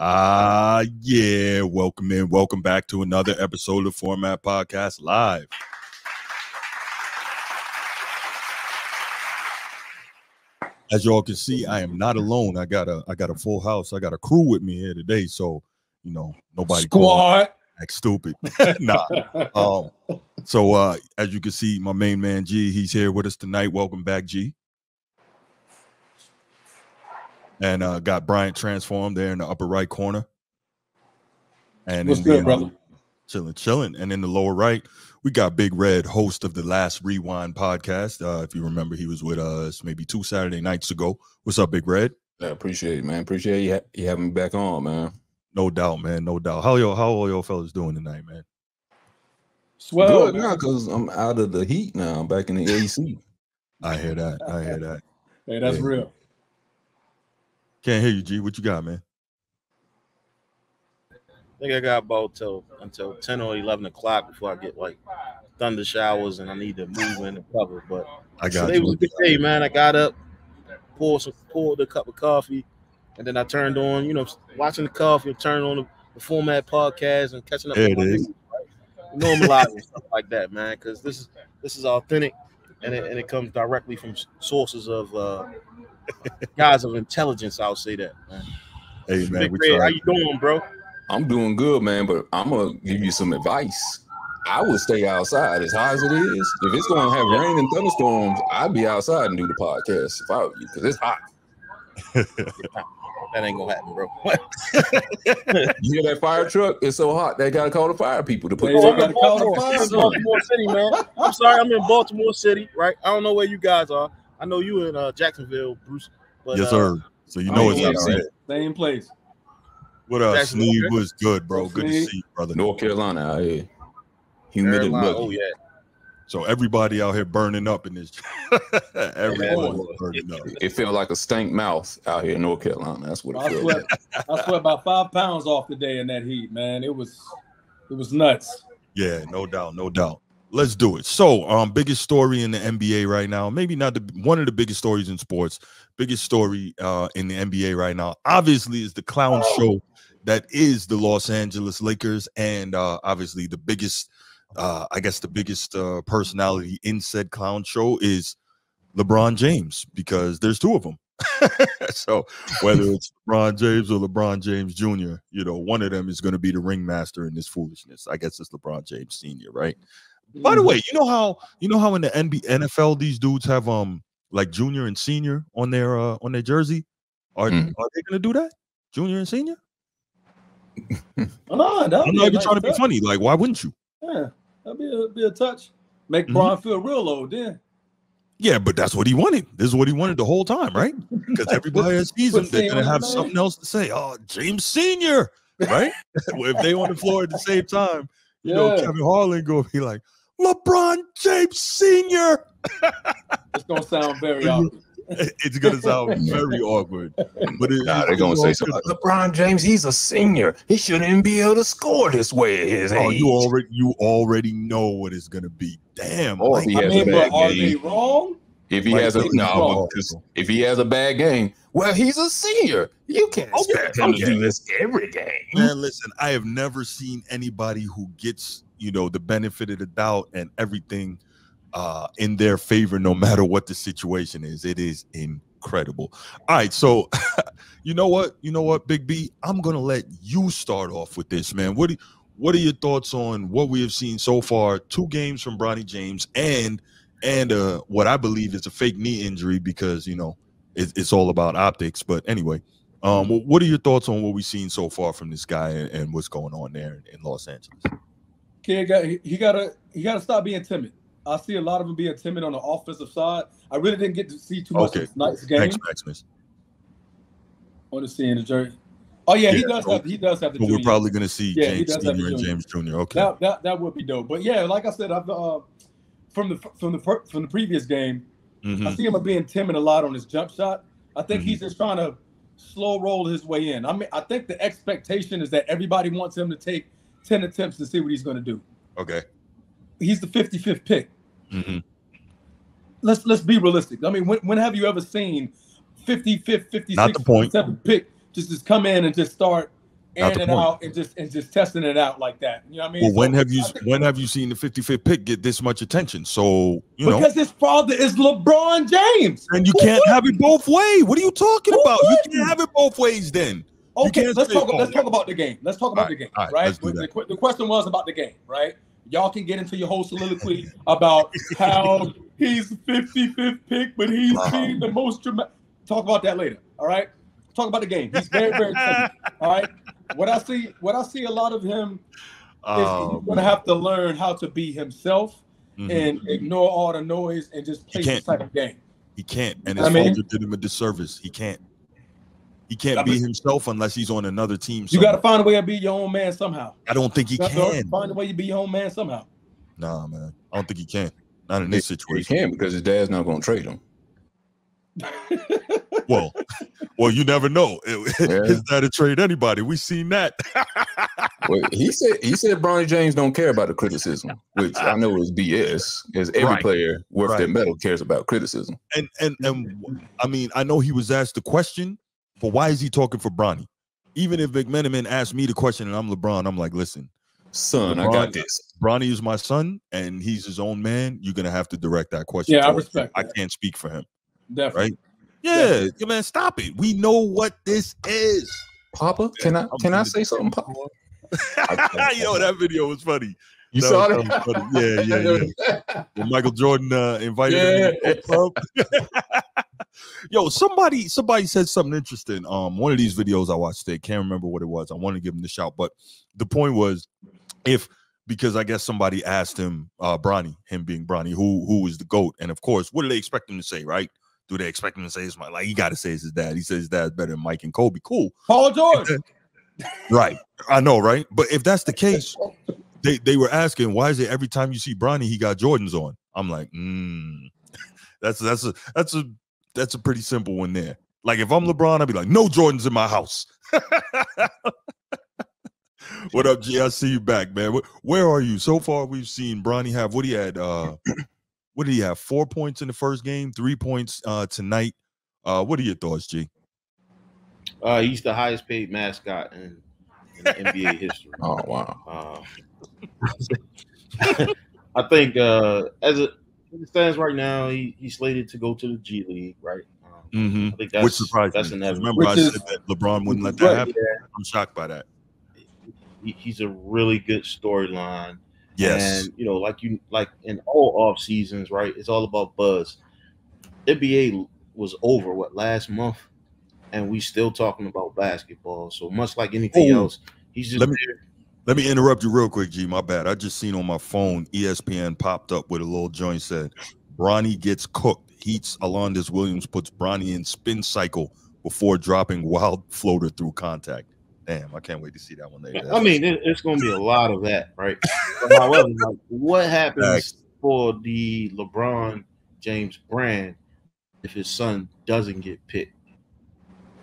Yeah, welcome back to another episode of the Format Podcast Live. As y'all can see, I am not alone. I got a full house. I got a crew with me here today, so nobody squad act stupid. Nah. So as you can see, my main man G, he's here with us tonight. Welcome back, G. And got Bryant transformed there in the upper right corner. And what's good, brother? Chilling. And in the lower right, we got Big Red, host of the Last Rewind podcast. If you remember, he was with us maybe 2 Saturday nights ago. What's up, Big Red? I appreciate it, man. Appreciate you having me back on, man. No doubt, man. No doubt. How all y'all fellas doing tonight, man? Swell, good now because I'm out of the heat now. I'm back in the AC. I hear that. Hey, that's real. Can't hear you, G. What you got, man? I think I got about until 10 or 11 o'clock before I get like thunder showers and I need to move in the cover. But today was a good day, man. I got up, poured a cup of coffee, and then I turned on, watching the coffee, turned on the Format Podcast and catching up with my news, right? Normalizing stuff like that, man, because this is authentic and it comes directly from sources of guys of intelligence. I'll say that, man. Hey, man, how you doing, bro? I'm doing good, man, but I'm gonna give you some advice. I would stay outside as hot as it is. If it's gonna have rain and thunderstorms, I'd be outside and do the podcast if I were you, because it's hot. That ain't gonna happen, bro. You hear that fire truck? It's so hot they gotta call the fire people to put I'm in Baltimore City, man. I'm sorry, I'm in Baltimore City, right? I don't know where you guys are. I know you in Jacksonville, Bruce. But, yes, sir. So you know it's outside. Same place. What up, Sneed? Was good, bro. Good to see you, brother. North Carolina out here. Humid and muggy. Oh, yeah. So everybody out here burning up in this. Everyone burning up. It felt like a stank mouth out here in North Carolina. That's what it felt like. I sweat about 5 pounds off today in that heat, man. It was nuts. Yeah, no doubt. Let's do it. So, biggest story in the NBA right now, maybe not one of the biggest stories in sports, biggest story in the NBA right now, obviously, is the clown show that is the Los Angeles Lakers, and obviously the biggest, personality in said clown show is LeBron James, because there's 2 of them. So whether it's LeBron James or LeBron James Jr., one of them is going to be the ringmaster in this foolishness. I guess it's LeBron James Sr., right? By the way, you know how in the NFL these dudes have like junior and senior on their jersey? Are they gonna do that? Junior and senior? I'm not even trying to be funny. Like, why wouldn't you? Yeah, that'd be a touch. Make Bron feel real old then. Yeah, but that's what he wanted. This is what he wanted the whole time, right? Because everybody that sees him, they're gonna have something else to say. Oh, James Senior, right? If they on the floor at the same time, Kevin Harlan gonna be like, LeBron James Sr. It's gonna sound very awkward. It's gonna sound very awkward. But they're gonna say something like, LeBron James, he's a senior. He shouldn't even be able to score this way at his age. You already know what it's gonna be. Damn. Or if he has a bad game. Are they wrong? If he has if he has a bad game, well, he's a senior. You can't expect him to do this every game. Man, listen, I have never seen anybody who gets the benefit of the doubt and everything in their favor, no matter what the situation is. It is incredible. All right, so you know what, Big B, I'm gonna let you start off with this, man. What are your thoughts on what we have seen so far? 2 games from Bronny James and what I believe is a fake knee injury, because it's all about optics. But anyway, what are your thoughts on what we've seen so far from this guy and what's going on there in Los Angeles? Kid, he gotta stop being timid. I see a lot of them being timid on the offensive side. I really didn't get to see too much of tonight's game. Thanks, Maximus. On the scene, the jersey. Oh yeah, he does have the. But we're probably gonna see James Senior and James Jr. Okay, that would be dope. But yeah, like I said, I've from the previous game, I see him being timid a lot on his jump shot. I think he's just trying to slow roll his way in. I mean, I think the expectation is that everybody wants him to take 10 attempts to see what he's going to do. Okay. He's the 55th pick. Let's be realistic. I mean, when have you ever seen 55th, 56th, 57th pick just come in and just start airing it out and just testing it out like that. You know what I mean? Well, when have you seen the 55th pick get this much attention? So because his father is LeBron James, and you can't have it both ways. What are you talking about? You can't have it both ways. Then okay, let's talk about the game. Let's talk about the game, right? The question was about the game, right? Y'all can get into your whole soliloquy about how he's 55th pick, but he's being the most dramatic. Talk about that later. All right. Talk about the game. He's very, very simple. All right. What I see a lot of him is he's gonna have to learn how to be himself and ignore all the noise and just play this type of game. He can't, and his father did him a disservice. He can't be himself unless he's on another team. You got to find a way to be your own man somehow. I don't think he can. Find a way to be your own man somehow. Nah, man. I don't think he can. Not in this situation. He can because his dad's not going to trade him. well, you never know. His dad to trade anybody. We seen that. Well, he said Bronny James don't care about the criticism, which I know is BS. Because every player worth their medal cares about criticism. And I mean, I know he was asked the question, but why is he talking for Bronny? Even if McMenamin asked me the question and I'm LeBron, I'm like, listen, son, I got this. Bronny is my son, and he's his own man. You're gonna have to direct that question. Yeah, I respect that. I can't speak for him. Definitely. Right? Yeah, man, stop it. We know what this is. Papa, can I say something, Papa? Yo, that video was funny. You saw that? Yeah. When Michael Jordan invited him to the club. Yo, somebody said something interesting. One of these videos I watched today, can't remember what it was. I wanted to give him the shout, but the point was, because I guess somebody asked him, Bronny, him being Bronny, who is the GOAT, and of course, what do they expect him to say, right? Do they expect him to say it's my, like, he got to say it's his dad? He says his dad's better than Mike and Kobe. Cool. Paul George. Right. I know, right? But if that's the case, they were asking, why is it every time you see Bronny, he got Jordans on? I'm like, that's a pretty simple one there. Like, if I'm LeBron, I'd be like, no Jordans in my house. What up, G? I see you back, man. Where are you? So far, we've seen Bronny have, what he had, what did he have? 4 points in the first game, 3 points tonight. What are your thoughts, G? He's the highest paid mascot in NBA history. Oh, wow. I think as it stands right now, he's slated to go to the G League, right? I think that's, which surprised me. Remember, I said that LeBron wouldn't let that happen. Yeah. I'm shocked by that. He's a really good storyline. Yes. And, like in all off seasons, right? It's all about buzz. NBA was over, last month? And we still talking about basketball. So much like anything else, he's just Let me interrupt you real quick, G. My bad. I just seen on my phone, ESPN popped up with a little joint said, Bronny gets cooked. Heats Alondas Williams puts Bronny in spin cycle before dropping wild floater through contact. Damn, I can't wait to see that one later. I mean, it's going to be a lot of that, right? But however, like, what happens for the LeBron James brand if his son doesn't get picked?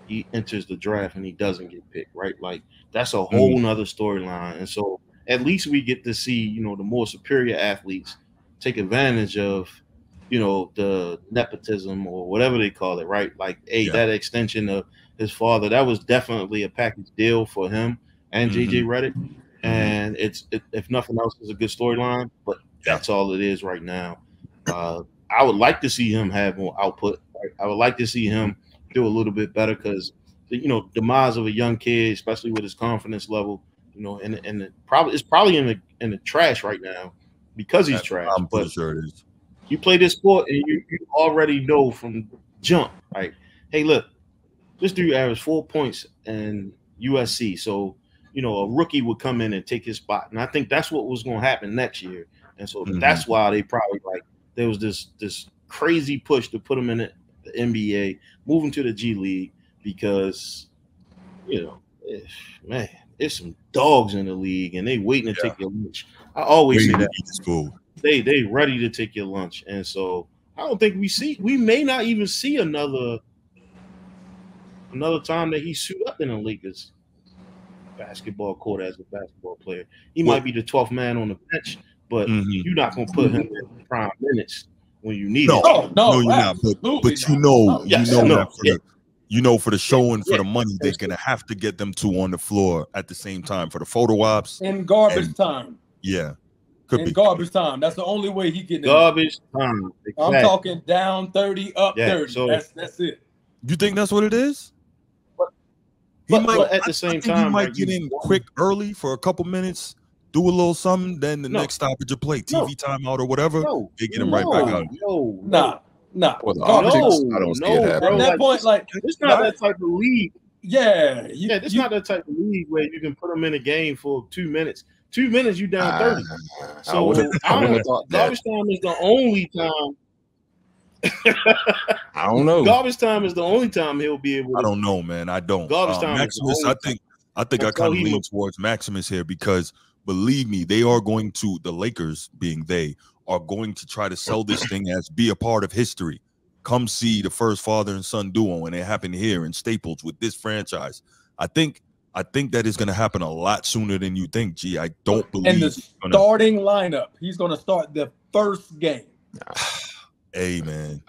He enters the draft and he doesn't get picked, right? Like, that's a whole nother storyline. And so at least we get to see, the more superior athletes take advantage of, the nepotism or whatever they call it, right? Like, that extension of his father, that was definitely a package deal for him and JJ Redick. And if nothing else, it's a good storyline, but that's all it is right now. I would like to see him have more output. Right? I would like to see him do a little bit better because, demise of a young kid, especially with his confidence level, and it's probably in the trash right now because he's trash. I'm pretty sure it is. You play this sport and you already know from jump, right? Hey, look, this dude averaged 4 points in USC. So, a rookie would come in and take his spot. And I think that's what was going to happen next year. And so that's why they probably there was this crazy push to put him in the NBA, move him to the G League because, there's some dogs in the league and they waiting to take your lunch. I always say that. They ready to take your lunch. And so I don't think we may not even see another time that he suit up in a Lakers basketball court as a basketball player. He might be the 12th man on the bench, but you're not going to put him in prime minutes when you need it. No, you're not. But for the show and for the money, they're going to have to get them two on the floor at the same time for the photo ops. In garbage time. Yeah. Garbage time. That's the only way he getting garbage time. Exactly. I'm talking down 30, up 30. So that's it. You think that's what it is? But at the same time, he might get in quick early for a couple minutes, do a little something, then the next stoppage of play, TV timeout or whatever, they get him right back out. Nah. Well, the optics, I don't see it happen. At that point, it's not that type of league. Yeah. It's not that type of league where you can put them in a game for 2 minutes. 2 minutes, you down 30. So garbage time is the only time. I don't know. Garbage time is the only time he'll be able to. I don't know, man. I don't. Garbage time. Maximus, I think I kind of lean towards Maximus here because believe me, the Lakers being are going to try to sell this thing as be a part of history. Come see the first father and son duo, and it happened here in Staples with this franchise. I think that is going to happen a lot sooner than you think, G. I don't believe. And the starting lineup, he's going to start the first game. Hey, man.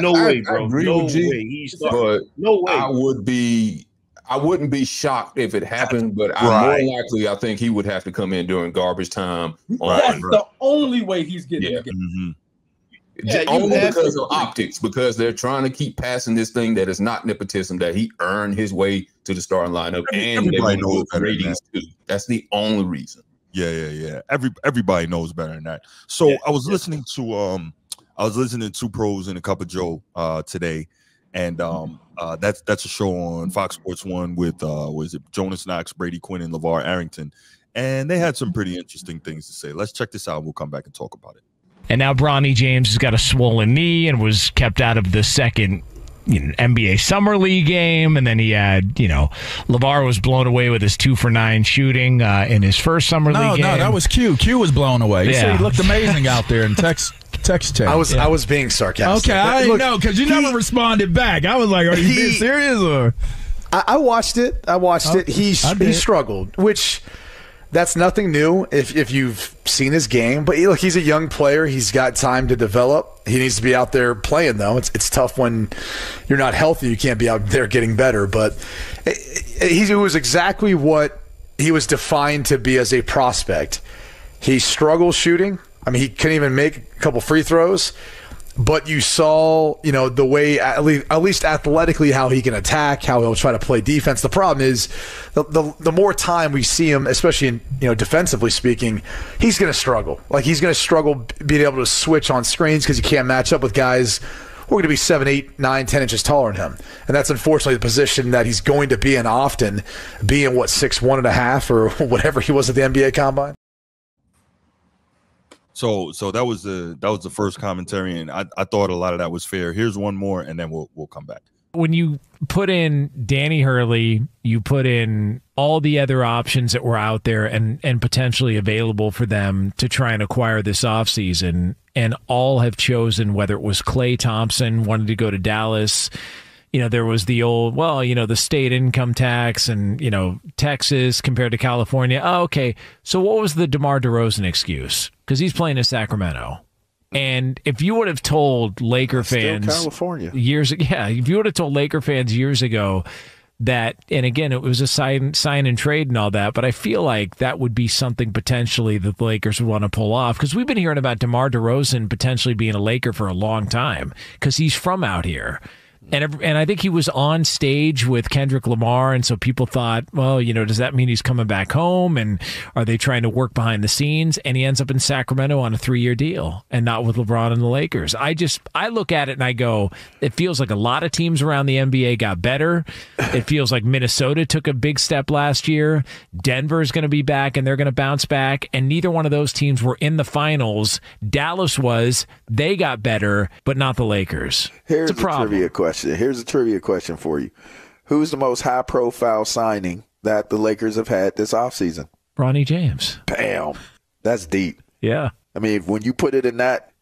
No way, bro. I agree with G, but no way. I wouldn't be shocked if it happened, but more likely I think he would have to come in during garbage time. That's the only way he's getting the game. Only because of optics, because they're trying to keep passing this thing that is not nepotism, that he earned his way to the starting lineup, and everybody knows ratings too. That's the only reason. Yeah. Everybody knows better than that. So I was listening to Pros and a Cup of Joe today, and that's a show on Fox Sports 1 with Jonas Knox, Brady Quinn, and LeVar Arrington, and they had some pretty interesting things to say. Let's check this out. We'll come back and talk about it. And now Bronny James has got a swollen knee and was kept out of the second NBA Summer League game. And then he had, LeVar was blown away with his 2 for 9 shooting in his first Summer League game. No, that was Q. Q was blown away. He said he looked amazing out there in text chat. I was being sarcastic. Okay, I didn't know because you never responded back. I was like, are you being serious? Or I watched it. He struggled, which... That's nothing new if you've seen his game. But look, he's a young player. He's got time to develop. He needs to be out there playing, though. It's tough when you're not healthy. You can't be out there getting better. But he was exactly what he was defined to be as a prospect. He struggled shooting. I mean, he couldn't even make a couple free throws. But you saw, the way, at least athletically, how he can attack, how he'll try to play defense. The problem is, the more time we see him, especially in, defensively speaking, he's going to struggle. Like, he's going to struggle being able to switch on screens because he can't match up with guys who are going to be 7, 8, 9, 10 inches taller than him. And that's unfortunately the position that he's going to be in often, being, 6'1.5" or whatever he was at the NBA Combine. So that was the first commentary, and I thought a lot of that was fair. Here's one more, and then we'll come back. When you put in Danny Hurley, you put in all the other options that were out there and potentially available for them to try and acquire this offseason, and all have chosen, whether it was Klay Thompson wanted to go to Dallas. There was the old, the state income tax and, Texas compared to California. Oh, okay. So what was the DeMar DeRozan excuse? Because he's playing in Sacramento. And if you would have told Laker fans if you would have told Laker fans years ago that, and again, it was a sign and trade and all that, but I feel like that would be something potentially that the Lakers would want to pull off, because we've been hearing about DeMar DeRozan potentially being a Laker for a long time because he's from out here. And I think he was on stage with Kendrick Lamar, and so people thought, well, does that mean he's coming back home? And are they trying to work behind the scenes? And he ends up in Sacramento on a 3-year deal and not with LeBron and the Lakers. I look at it and I go, it feels like a lot of teams around the NBA got better. It feels like Minnesota took a big step last year. Denver is going to be back, and they're going to bounce back. And neither one of those teams were in the finals. Dallas was. They got better, but not the Lakers. Here's a trivia question. Here's a trivia question for you. Who's the most high-profile signing that the Lakers have had this offseason? Bronny James. Bam. That's deep. Yeah. I mean, when you put it in that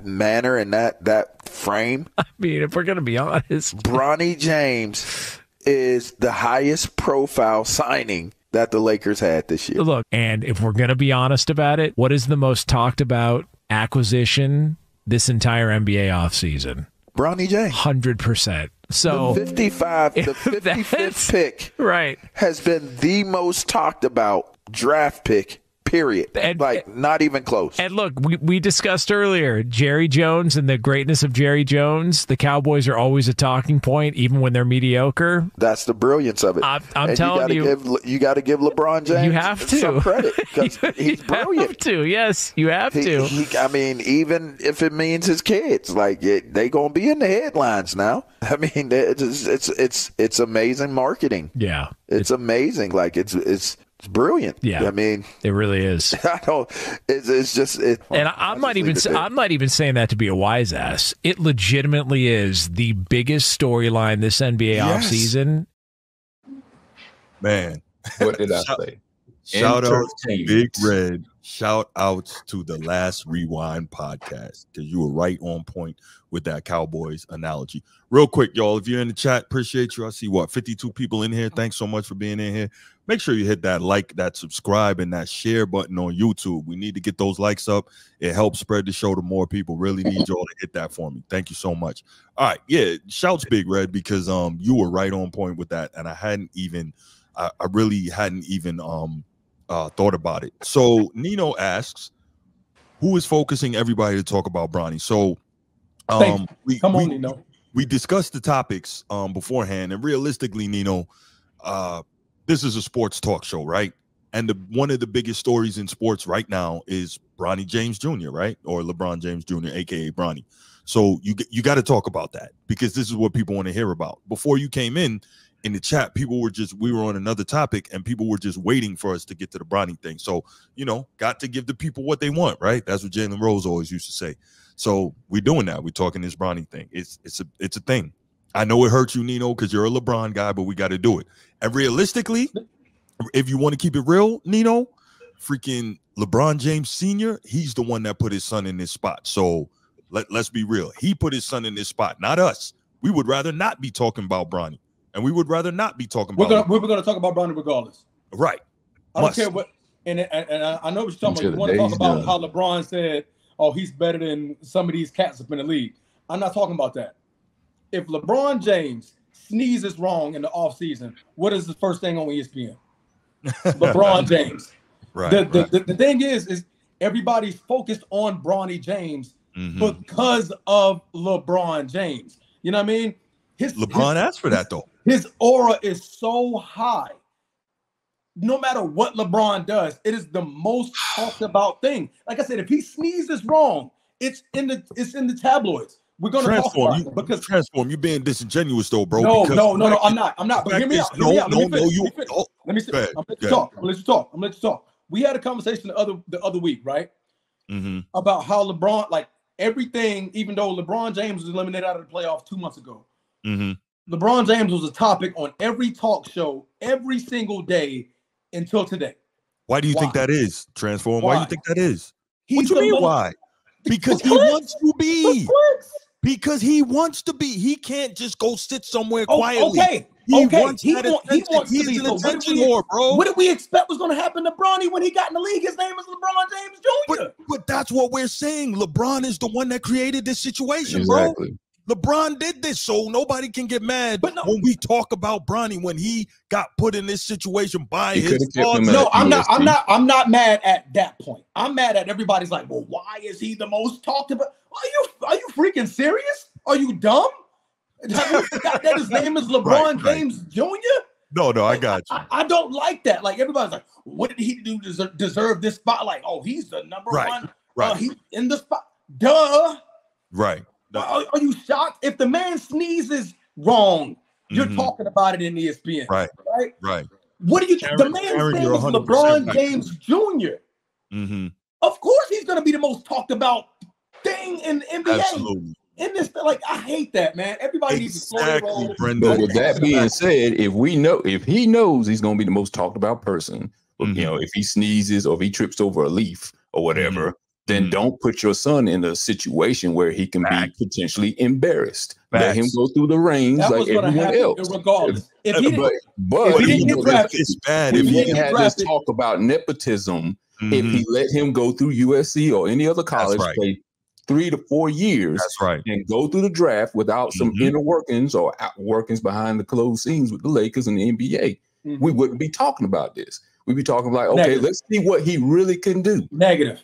manner, in that frame. I mean, if we're going to be honest. Bronny James is the highest profile signing that the Lakers had this year. Look, and if we're going to be honest about it, what is the most talked about acquisition this entire NBA offseason? Bronny James. 100%. So the 55th pick right has been the most talked about draft pick. Period. Not even close. And look, we discussed earlier Jerry Jones and the greatness of Jerry Jones. The Cowboys are always a talking point, even when they're mediocre. That's the brilliance of it. I'm telling you, you got to give LeBron James you have to. some credit because he's brilliant. You have to. Yes, you have to. I mean, even if it means his kids, they gonna be in the headlines now. I mean, it's amazing marketing. Yeah, it's amazing. It's brilliant. Yeah, I mean, it really is. I don't. It's just. And I'm not even saying that to be a wise ass. It legitimately is the biggest storyline this NBA offseason. Man, what did I say? Shout out to Big Red. Shout outs to the Last Rewind podcast because you were right on point with that Cowboys analogy. Real quick, y'all, if you're in the chat, appreciate you. I see 52 people in here. Thanks so much for being in here. Make sure you hit that like, that subscribe, and that share button on YouTube. We need to get those likes up. It helps spread the show to more people. Really need y'all to hit that for me. Thank you so much. All right, yeah, shouts Big Red because you were right on point with that, and I really hadn't even thought about it. So Nino asks, who is focusing everybody to talk about Bronny? So Nino. We discussed the topics beforehand, and realistically, Nino, this is a sports talk show, right? And one of the biggest stories in sports right now is Bronny James Jr., right? Or LeBron James Jr., aka Bronny. So you got to talk about that because this is what people want to hear about. Before you came in the chat, we were on another topic and people were just waiting for us to get to the Bronny thing. So, got to give the people what they want, right? That's what Jalen Rose always used to say. So we're doing that. We're talking this Bronny thing. It's a thing. I know it hurts you, Nino, because you're a LeBron guy, but we got to do it. And realistically, if you want to keep it real, Nino, freaking LeBron James Sr., he's the one that put his son in this spot. So let's be real. He put his son in this spot, not us. We would rather not be talking about Bronny. And we would rather not be talking about We're going to talk about Bronny regardless. Right. I don't care what. And I know what you're talking about. You want to talk about how LeBron said, oh, he's better than some of these cats up in the league. I'm not talking about that. If LeBron James sneezes wrong in the offseason, what is the first thing on ESPN? LeBron James. Right. The thing is everybody's focused on Bronny James because of LeBron James. You know what I mean? LeBron asked for that, though. His aura is so high. No matter what LeBron does, it is the most talked about thing. Like I said, if he sneezes wrong, it's in the tabloids. We're going to talk about it because Transform. You're being disingenuous, though, bro. No, I'm not. But hear me out. Let me finish. I'm going to let you talk. We had a conversation the other week, right? About how LeBron, like everything, even though LeBron James was eliminated out of the playoffs 2 months ago. LeBron James was a topic on every talk show every single day until today. Why do you think that is, Transform? Why do you think that is? What do you mean why? Because he wants to be. Because he wants to be. He can't just go sit somewhere quietly. Okay. He wants to be an attention whore, bro. What did we expect was going to happen to Bronny when he got in the league? His name is LeBron James Jr. But that's what we're saying. LeBron is the one that created this situation, bro. LeBron did this, so nobody can get mad when we talk about Bronny when he got put in this situation by his father. No, I'm not mad at that point. I'm mad at everybody's like, well, why is he the most talked about? Are you freaking serious? Are you dumb? That his name is LeBron James Jr.? No, I got you. I don't like that. Like everybody's like, what did he do to deserve this spot? Like, oh, he's the number one. Right. He's in the spot. Duh. Right. Are you shocked? If the man sneezes wrong, you're talking about it in ESPN. Right. What do you think? The man's name is LeBron James Jr. Of course he's going to be the most talked about thing in the NBA. Absolutely. In this, like, I hate that, man. Everybody needs to slow their roll. But with that being said, if he knows he's going to be the most talked about person, if he sneezes or if he trips over a leaf or whatever, then don't put your son in a situation where he can be potentially embarrassed. Let him go through the reins like everyone else. Regardless. If he didn't have this talk about nepotism, if he let him go through USC or any other college, play 3 to 4 years. That's right. And go through the draft without some inner workings or out workings behind the closed scenes with the Lakers and the NBA, we wouldn't be talking about this. We'd be talking like, okay, let's see what he really can do. Negative.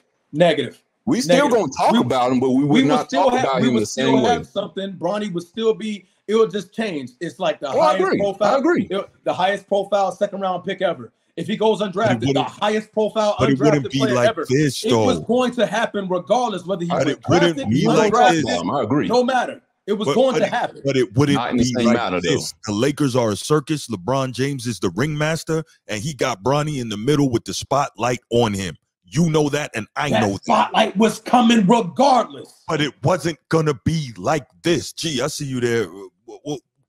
We still gonna talk about him, but we would not talk about him the same way. Something Bronny would still be. It would just change. It's like the highest profile. I agree. The highest profile second round pick ever. If he goes undrafted, the highest profile undrafted player like ever. This, it was going to happen regardless whether he was drafted, undrafted. I agree. No matter. It was going to happen. But it wouldn't Not in the be same like matter, this. The Lakers are a circus. LeBron James is the ringmaster, and he got Bronny in the middle with the spotlight on him. You know that, and I know that. Spotlight was coming regardless. But it wasn't gonna be like this. Gee, I see you there.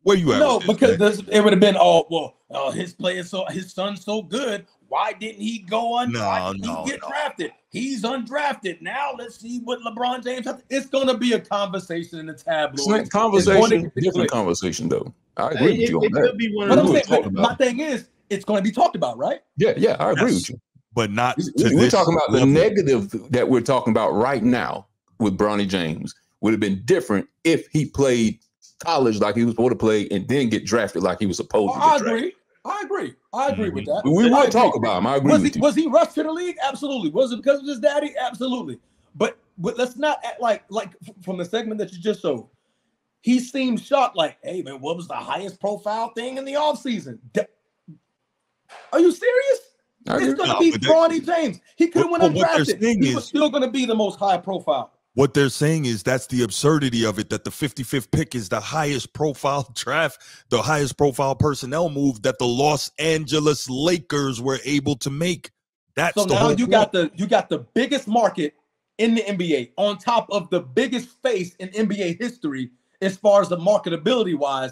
Where you at? No, because it would have been, his son's so good. Why didn't he go get drafted? He's undrafted. Now let's see what LeBron James has. It's going to be a conversation in the tabloid. Different conversation, though. I agree with you on that. My thing is, it's going to be talked about, right? Yeah, I agree with you. But not we're talking about the negative that we're talking about right now with Bronny James would have been different if he played college like he was supposed to play and then get drafted like he was supposed to get drafted. I agree with that. We would talk about him. I agree with you. Was he rushed to the league? Absolutely. Was it because of his daddy? Absolutely. But let's not act like from the segment that you just showed. He seemed shocked, like, hey, man, what was the highest profile thing in the offseason? Are you serious? It's going to be Bronny James. He could have went undrafted. He was still going to be the most high profile. What they're saying is that's the absurdity of it, that the 55th pick is the highest profile draft, the highest profile personnel move that the Los Angeles Lakers were able to make. That's so now you got the biggest market in the NBA on top of the biggest face in NBA history as far as the marketability wise.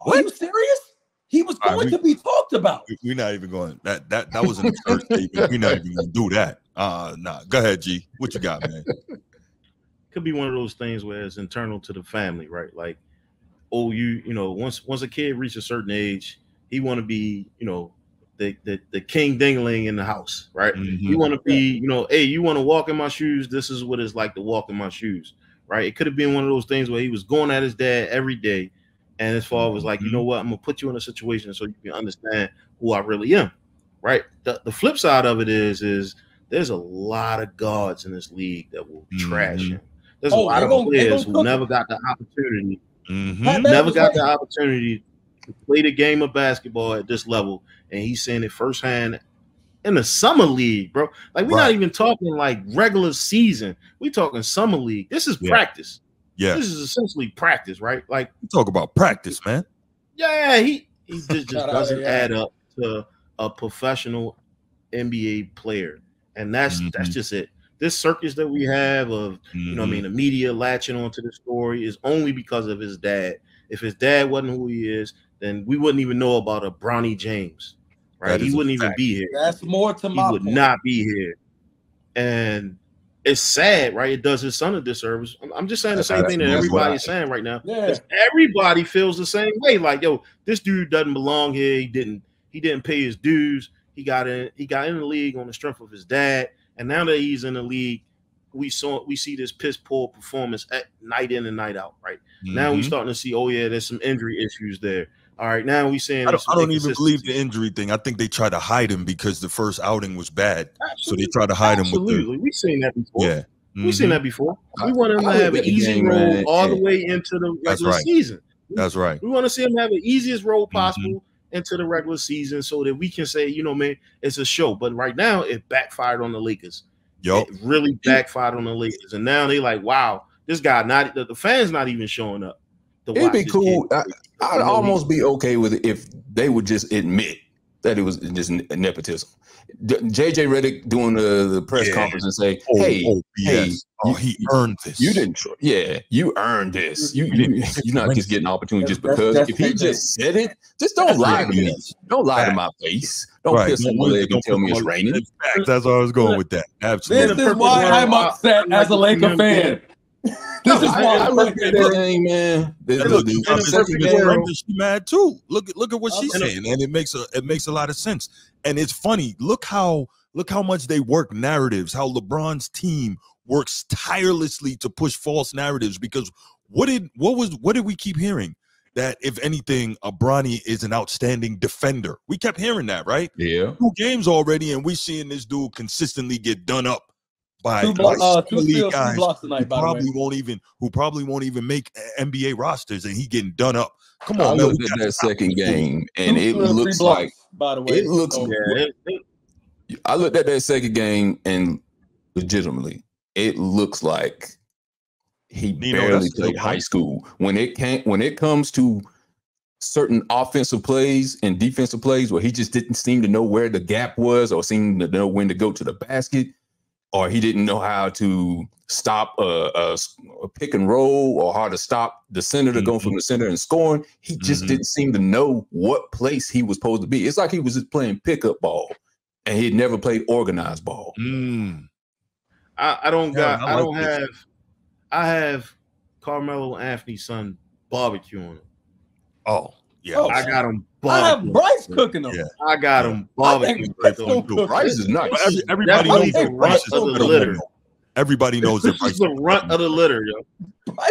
Are you serious? He was going to be talked about. We're not even going. That was an absurd statement. We're not even going to do that. Nah. Go ahead, G. What you got, man? Could be one of those things where it's internal to the family, right? Like, you know, once a kid reaches a certain age, he want to be, you know, the king dingling in the house, right? You want to be, you know, hey, you want to walk in my shoes? This is what it's like to walk in my shoes, right? It could have been one of those things where he was going at his dad every day, and his father was like, you know what, I'm gonna put you in a situation so you can understand who I really am, right? The flip side of it is there's a lot of guards in this league that will trash him. There's a lot of players who never got the opportunity, to play the game of basketball at this level, and he's seeing it firsthand in the summer league, bro. Like, we're not even talking like regular season. We're talking summer league. This is practice. Yeah, this is essentially practice, right? Like, you talk about practice, man. Yeah, he just doesn't add up to a professional NBA player, and that's just it. This circus that we have of, you know what I mean, the media latching onto the story is only because of his dad. If his dad wasn't who he is, then we wouldn't even know about a Bronny James, right? He wouldn't even be here. That's more to my point. He would not be here. And it's sad, right? It does his son a disservice. I'm just saying the same thing that everybody is saying right now. Yeah. Everybody feels the same way. Like, yo, this dude doesn't belong here. He didn't pay his dues. He got in the league on the strength of his dad. And now that he's in the league, we see this piss poor performance at night in and night out, right? Now we're starting to see, there's some injury issues there. All right, now we saying I don't even believe the injury thing. I think they try to hide him because the first outing was bad. So they try to hide him with we've seen that before. Yeah. We've seen that before. We want him to have an easy roll all the way into the regular season. That's right. We want to see him have the easiest role possible into the regular season so that we can say, you know, man, it's a show. But right now, it backfired on the Lakers. It really backfired on the Lakers. And now they like, wow, this guy, the fans not even showing up. It'd be cool. I'd almost be okay with it if they would just admit that it was just nepotism. JJ Redick doing the press conference and say, he earned this. You didn't. You earned this. You're not just getting an opportunity just because. If he just said it, just don't lie to me. Don't lie to my face. Don't piss on my leg and tell me it's raining. That's why I was going with that. Absolutely. This is why I'm upset as a Laker fan. This is why I look at that thing, man. She's mad too. Look at what she's saying, and it makes a lot of sense. And it's funny. Look how much they work narratives. How LeBron's team works tirelessly to push false narratives. Because what did we keep hearing? That if anything, Bronny is an outstanding defender. We kept hearing that, right? Yeah. 2 games already, and we seeing this dude consistently get done up by 2 steals, 2 blocks tonight, by the way. Who probably won't even make NBA rosters, and he getting done up. Come on, I man. looked at that second game, and it looks like, by the way, it looks. I looked at that second game, and legitimately, it looks like he barely played high school. When it comes to certain offensive plays and defensive plays where he just didn't seem to know where the gap was, or seem to know when to go to the basket, or he didn't know how to stop a pick and roll, or how to stop the center to go from the center and scoring. He just didn't seem to know what place he was supposed to be. It's like he was just playing pickup ball, and he had never played organized ball. I have Carmelo Anthony's son barbecuing him. Oh, yeah. I got him barbecuing. I have Bryce cooking them. Yeah. I got him barbecuing. Bryce is nice. Everybody knows the runt of the litter. Everybody knows that Bryce is the runt of the litter, yo.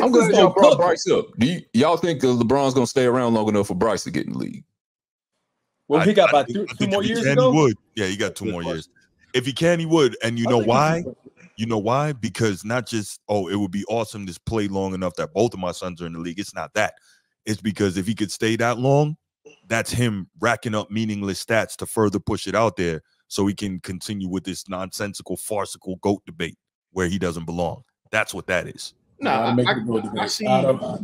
I'm glad y'all brought Bryce up. Y'all think LeBron's going to stay around long enough for Bryce to get in the league? Well, he got about 2 more years ago. He would. Yeah, he got 2 more years. If he can, he would. And you know why? You know why? Because not just, it would be awesome to play long enough that both of my sons are in the league. It's not that. It's because if he could stay that long, that's him racking up meaningless stats to further push it out there so he can continue with this nonsensical, farcical GOAT debate where he doesn't belong. That's what that is. I see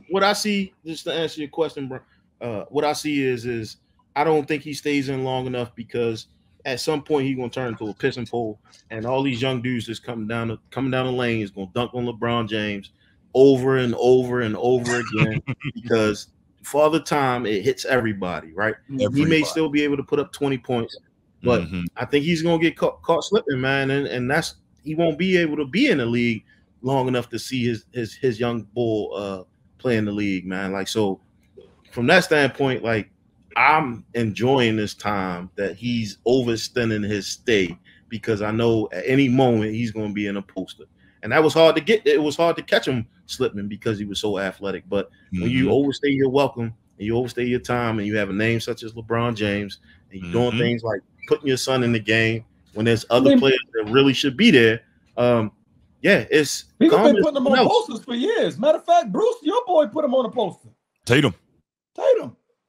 what I see, just to answer your question, bro. What I see is I don't think he stays in long enough, because at some point he's gonna turn into a pissing pole, and all these young dudes that's coming down the lane is gonna dunk on LeBron James over and over and over again, because Father Time, it hits everybody, right? He may still be able to put up 20 points, but I think he's gonna get caught slipping, man, and that's, he won't be able to be in the league long enough to see his young bull play in the league, man. Like, so from that standpoint, like, I'm enjoying this time that he's overextending his stay, because I know at any moment he's going to be in a poster. And that was hard to get. It was hard to catch him slipping because he was so athletic. But when you overstay your welcome and you overstay your time, and you have a name such as LeBron James, and you're doing things like putting your son in the game when there's other players that really should be there, it's he's been putting them on posters for years. Matter of fact, Bruce, your boy, put him on a poster. Tatum.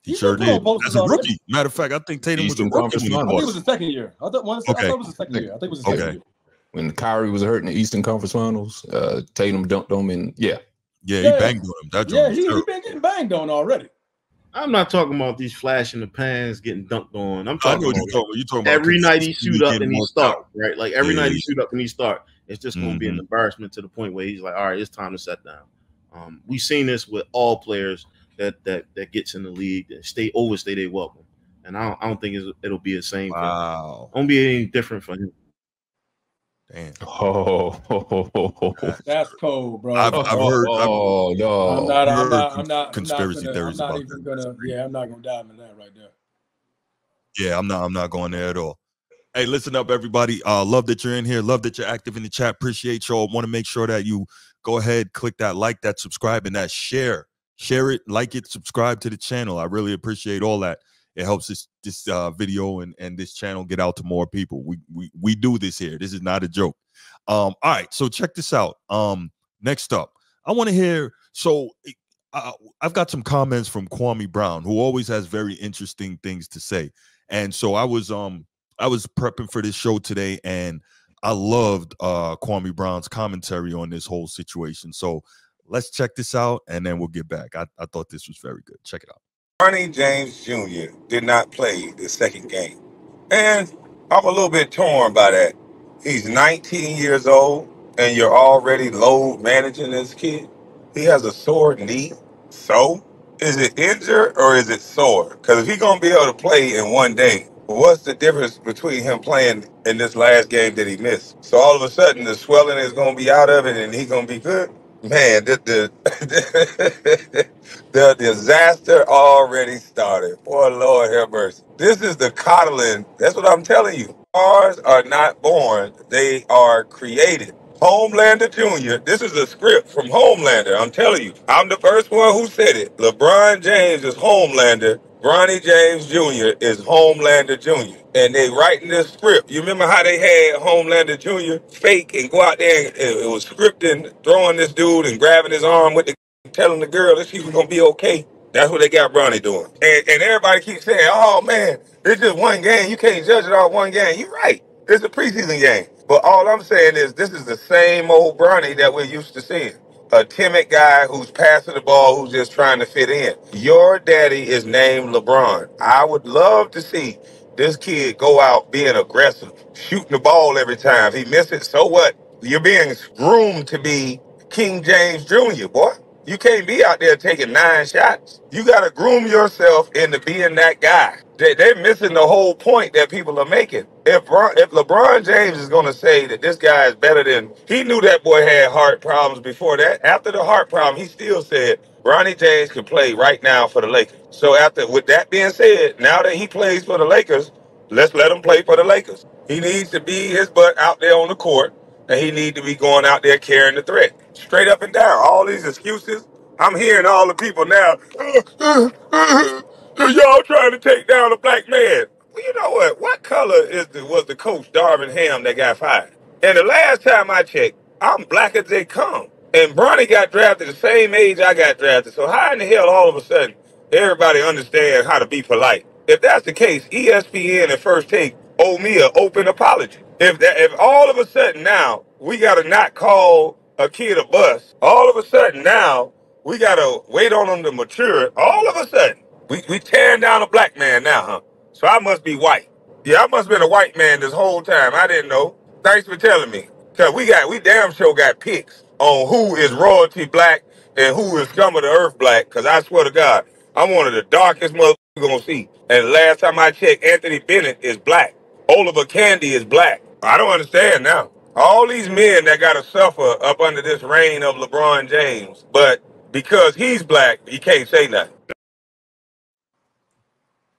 He sure did. As a rookie. Matter of fact, I think Tatum was a rookie. I think it was the second year. I thought it was the second year. I think it was the second year. When Kyrie was hurt in the Eastern Conference Finals, Tatum dunked on him, and he banged on him. He been getting banged on already. I'm not talking about these flash in the pans getting dunked on. I'm talking about you're talking about every night he shoot up and he start, right? Like every night he shoot up and he start. It's just going to be an embarrassment to the point where he's like, all right, it's time to set down. We've seen this with all players that gets in the league that overstay their welcome, and I don't think it'll be the same. Wow, won't be any different for him. Damn. That's cold, bro. I've heard. No. I'm not conspiracy theories about that. I'm not gonna dive into that right there. Yeah, I'm not going there at all. Hey, listen up, everybody. Love that you're in here. Love that you're active in the chat. Appreciate y'all. Want to make sure that you go ahead, click that like, that subscribe, and that share. Share it, like it, subscribe to the channel. I really appreciate all that. It helps this video and this channel get out to more people. We do this here. This is not a joke. All right, so check this out. Next up, I want to hear. So I've got some comments from Kwame Brown, who always has very interesting things to say. And so I was prepping for this show today, and I loved Kwame Brown's commentary on this whole situation. So let's check this out, and then we'll get back. I thought this was very good. Check it out. Bronny James Jr. did not play the second game. And I'm a little bit torn by that. He's 19 years old, and you're already load managing this kid. He has a sore knee. So, is it injured or is it sore? Because if he's going to be able to play in one day, what's the difference between him playing in this last game that he missed? So all of a sudden, the swelling is going to be out of it, and he's going to be good? Man, the disaster already started. Boy, Lord have mercy. This is the coddling. That's what I'm telling you. Stars are not born. They are created. Homelander Jr. This is a script from Homelander. I'm telling you. I'm the first one who said it. LeBron James is Homelander. Bronny James Jr. is Homelander Jr. And they writing this script. You remember how they had Homelander Jr. fake and go out there and it was scripting, throwing this dude and grabbing his arm with the telling the girl that she was gonna be okay. That's what they got Bronny doing. And everybody keeps saying, oh man, it's just one game. You can't judge it off one game. You're right. It's a preseason game. But all I'm saying is this is the same old Bronny that we're used to seeing. A timid guy who's passing the ball, who's just trying to fit in. Your daddy is named LeBron. I would love to see this kid go out being aggressive, shooting the ball every time. If he misses, so what? You're being groomed to be King James Jr., boy. You can't be out there taking 9 shots. You got to groom yourself into being that guy. They're missing the whole point that people are making. If LeBron James is going to say that this guy is better than... He knew that boy had heart problems before that. After the heart problem, he still said Bronny James can play right now for the Lakers. So with that being said, now that he plays for the Lakers, let's let him play for the Lakers. He needs to be his butt out there on the court, and he need to be going out there carrying the threat. Straight up and down. All these excuses. I'm hearing all the people now. Y'all trying to take down a black man. Well, you know what? What color was the coach Darvin Ham that got fired? And the last time I checked, I'm black as they come. And Bronny got drafted the same age I got drafted. So how in the hell all of a sudden everybody understands how to be polite? If that's the case, ESPN and First Take owe me an open apology. If all of a sudden now we got to not call a kid a bus, all of a sudden now we got to wait on them to mature, all of a sudden we tearing down a black man now, huh? So I must be white. Yeah, I must have been a white man this whole time. I didn't know. Thanks for telling me. Cause we damn sure got picks on who is royalty black and who is scum of the earth black. Cause I swear to God, I'm one of the darkest motherfuckers you're gonna see. And last time I checked, Anthony Bennett is black. Oliver Candy is black. I don't understand now. All these men that gotta suffer up under this reign of LeBron James, but because he's black, he can't say nothing.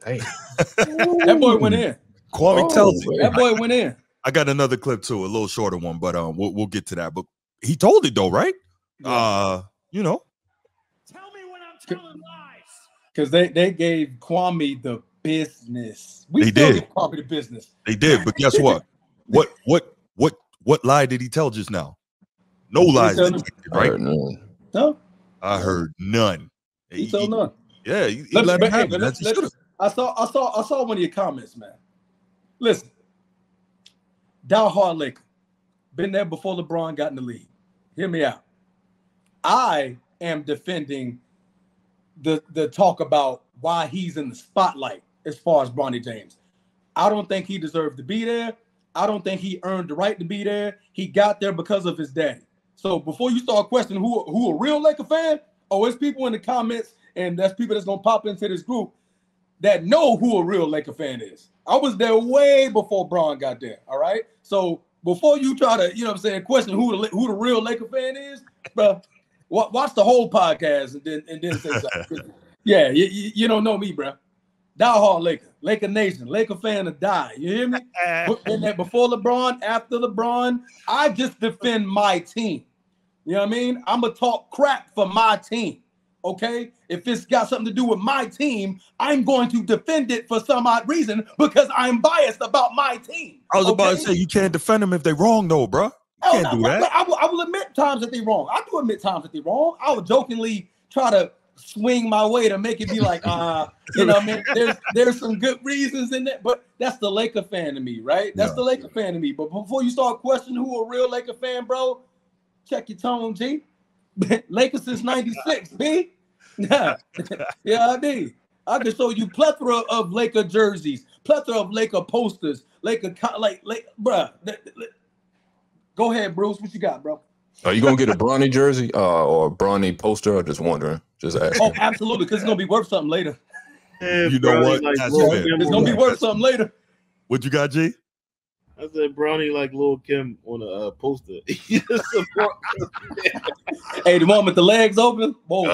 Hey. That boy went in. Kwame tells it. That boy went in. I got another clip too, a little shorter one, but we'll get to that. But he told it though, right? Yeah. You know. Tell me when I'm telling lies. Because they gave Kwame the business. They did give Kwame the business. They did, but guess what? What lie did he tell just now? No lies, right? No. I heard none. He told none. Yeah, he let him have it. I saw one of your comments, man. Listen, diehard Laker, been there before LeBron got in the league. Hear me out. I am defending the talk about why he's in the spotlight as far as Bronny James. I don't think he deserved to be there. I don't think he earned the right to be there. He got there because of his daddy. So before you start questioning who a real Laker fan, it's people in the comments, and that's people that's gonna pop into this group that know who a real Laker fan is. I was there way before Bron got there. All right. So before you try to, question who the real Laker fan is, bro, watch the whole podcast and then say something. Yeah, you don't know me, bro. Diehard Laker Nation, Laker fan to die. You hear me? Before LeBron, after LeBron, I just defend my team. You know what I mean? I'm gonna talk crap for my team. Okay, if it's got something to do with my team, I'm going to defend it for some odd reason because I'm biased about my team. I was about to say you can't defend them if they're wrong, though, bro. You can't do that. I will admit times that they're wrong. I do admit times that they're wrong. I would jokingly try to swing my way to make it be like, there's some good reasons in that, but that's the Laker fan to me, right? That's the Laker fan to me. But before you start questioning who a real Laker fan, bro, check your tone, G. Lakers since '96, B. Yeah, I mean, I can show you plethora of Laker jerseys, plethora of Laker posters, bruh. Go ahead, Bruce. What you got, bro? Are you gonna get a Bronny jersey or a Bronny poster? Or just wondering, just asking. Oh, absolutely, because it's gonna be worth something later. Yeah, you know what? It's gonna be worth something later. What you got, G? I said Bronny like Lil Kim on a poster. Hey, the one with the legs open? Whoa,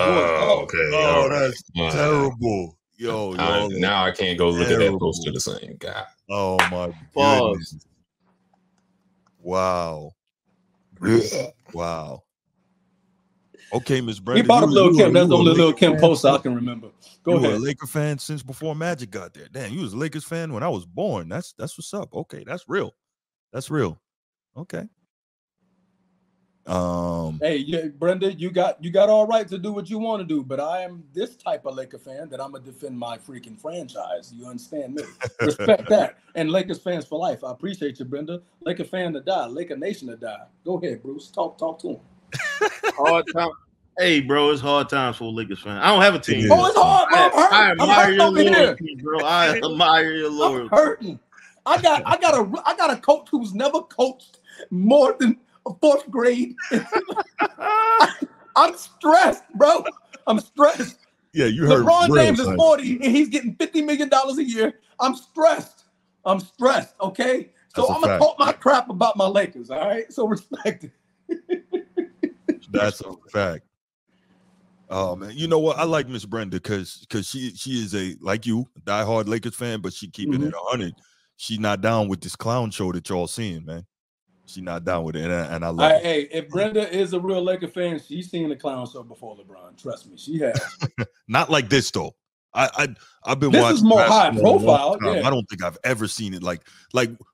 okay. Oh, that's terrible. Yo, now I can't go look at that poster the same guy. Oh my goodness. Wow. Wow. Okay, Miss Brenda. He brought up Lil Kim. That's the only Lil Kim post I can remember. Go ahead. You were a Laker fan since before Magic got there. Damn, you was a Lakers fan when I was born. That's what's up. Okay, that's real. That's real. Okay. Hey, yeah, Brenda, you got all right to do what you want to do, but I am this type of Laker fan that I'm gonna defend my freaking franchise. You understand me? Respect that. And Lakers fans for life. I appreciate you, Brenda. Laker fan to die. Laker Nation to die. Go ahead, Bruce. Talk to him. Hard time. Hey, bro, it's hard times for a Lakers fan. I don't have a team. Oh, it's hard, bro. I admire your loyalty, bro. I admire your loyalty. I'm hurting. I got a coach who's never coached more than a fourth grade. I'm stressed, bro. I'm stressed. Yeah, you heard. LeBron James is 40 and he's getting $50 million a year. I'm stressed. Okay, so I'm gonna talk my crap about my Lakers. All right, so respect it. That's a fact. Oh man, you know what? I like Miss Brenda because she is a, like you, diehard Lakers fan, but she keeping it 100. She's not down with this clown show that y'all seeing, man. She's not down with it, and I love it. Hey, if Brenda is a real Laker fan, she's seen the clown show before LeBron. Trust me, she has. Not like this though. I've been this watching. Is more high profile. Yeah. I don't think I've ever seen it like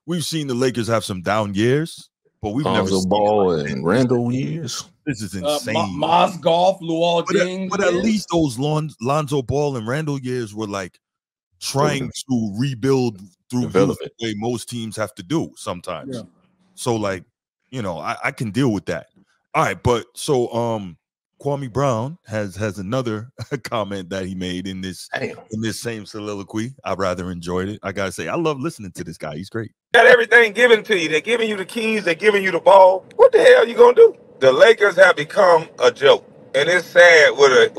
we've seen the Lakers have some down years, but we've never seen Ball and Randall years. This is insane. Mozgov, Luol Deng. But at least those Lonzo Ball and Randall years were like trying to rebuild through the way most teams have to do sometimes. Yeah. So like, you know, I can deal with that. All right, but so Kwame Brown has another comment that he made in this same soliloquy. I rather enjoyed it. I gotta say, I love listening to this guy. He's great. Got everything given to you. They're giving you the keys. They're giving you the ball. What the hell are you gonna do? The Lakers have become a joke, and it's sad with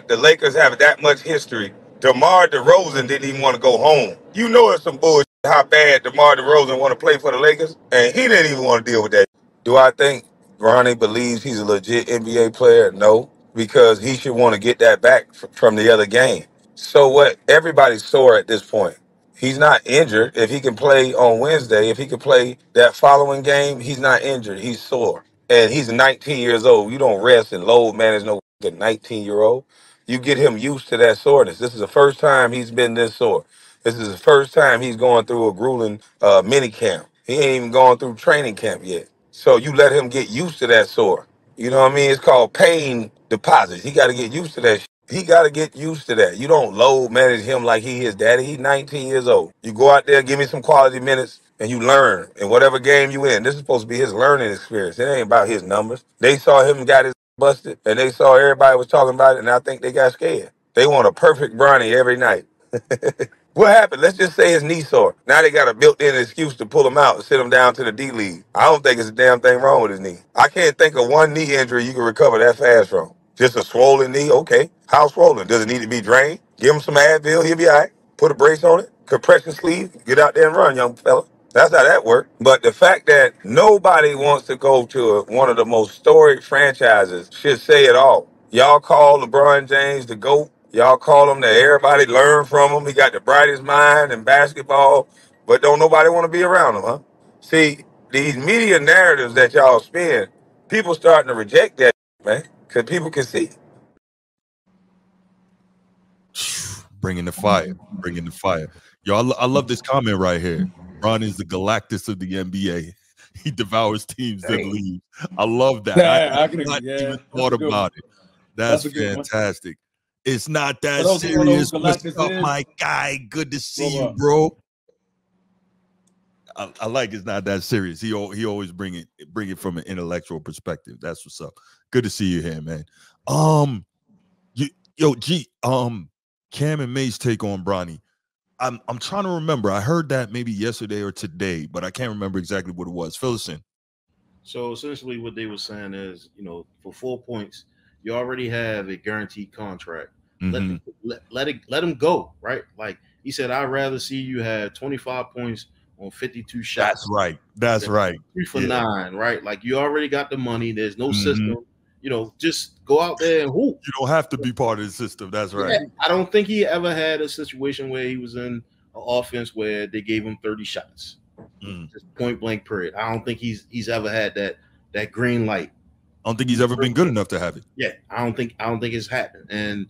the Lakers having that much history. DeMar DeRozan didn't even want to go home. You know it's some bullshit how bad DeMar DeRozan want to play for the Lakers, and he didn't even want to deal with that. Do I think Bronny believes he's a legit NBA player? No, because he should want to get that back from the other game. So what? Everybody's sore at this point. He's not injured. If he can play on Wednesday, if he can play that following game, he's not injured. He's sore. And he's 19 years old. You don't rest and load manage no 19-year-old. You get him used to that soreness. This is the first time he's been this sore. This is the first time he's going through a grueling mini camp. He ain't even gone through training camp yet. So you let him get used to that sore. You know what I mean? It's called pain deposits. He got to get used to that shit. He got to get used to that. You don't load manage him like he his daddy. He's 19 years old. You go out there, give me some quality minutes, and you learn. In whatever game you in, this is supposed to be his learning experience. It ain't about his numbers. They saw him got his busted, and they saw everybody was talking about it, and I think they got scared. They want a perfect Bronny every night. What happened? Let's just say his knee sore. Now they got a built-in excuse to pull him out and sit him down to the D-League. I don't think it's a damn thing wrong with his knee. I can't think of one knee injury you can recover that fast from. Just a swollen knee? Okay. How swollen? Does it need to be drained? Give him some Advil. He'll be all right. Put a brace on it. Compression sleeve. Get out there and run, young fella. That's how that worked. But the fact that nobody wants to go to one of the most storied franchises should say it all. Y'all call LeBron James the GOAT. Y'all call him that everybody learn from him. He got the brightest mind in basketball, but don't nobody want to be around him, huh? See, these media narratives that y'all spin, people starting to reject that, man, because people can see. Bringing the fire. Bringing the fire. Yo, I love this comment right here. Bron is the Galactus of the NBA. He devours teams that leave. I love that. I not even thought about it. That's fantastic. It's not that serious. What's up, my guy? Good to see you, bro. I like it's not that serious. He always bring it from an intellectual perspective. That's what's up. Good to see you here, man. Cam and May's take on Bronny. I'm trying to remember. I heard that maybe yesterday or today, but I can't remember exactly what it was. Fill us in. So essentially what they were saying is, for 4 points, you already have a guaranteed contract. Mm-hmm. Let him go, right? Like he said, I'd rather see you have 25 points on 52 shots. That's right. 3 for 9, right? Like you already got the money. There's no system. Just go out there and hoop. You don't have to be part of the system. That's right. Yeah, I don't think he ever had a situation where he was in an offense where they gave him 30 shots. Just point blank period. I don't think he's ever had that that green light. I don't think he's ever been good enough to have it. Yeah, I don't think it's happened. And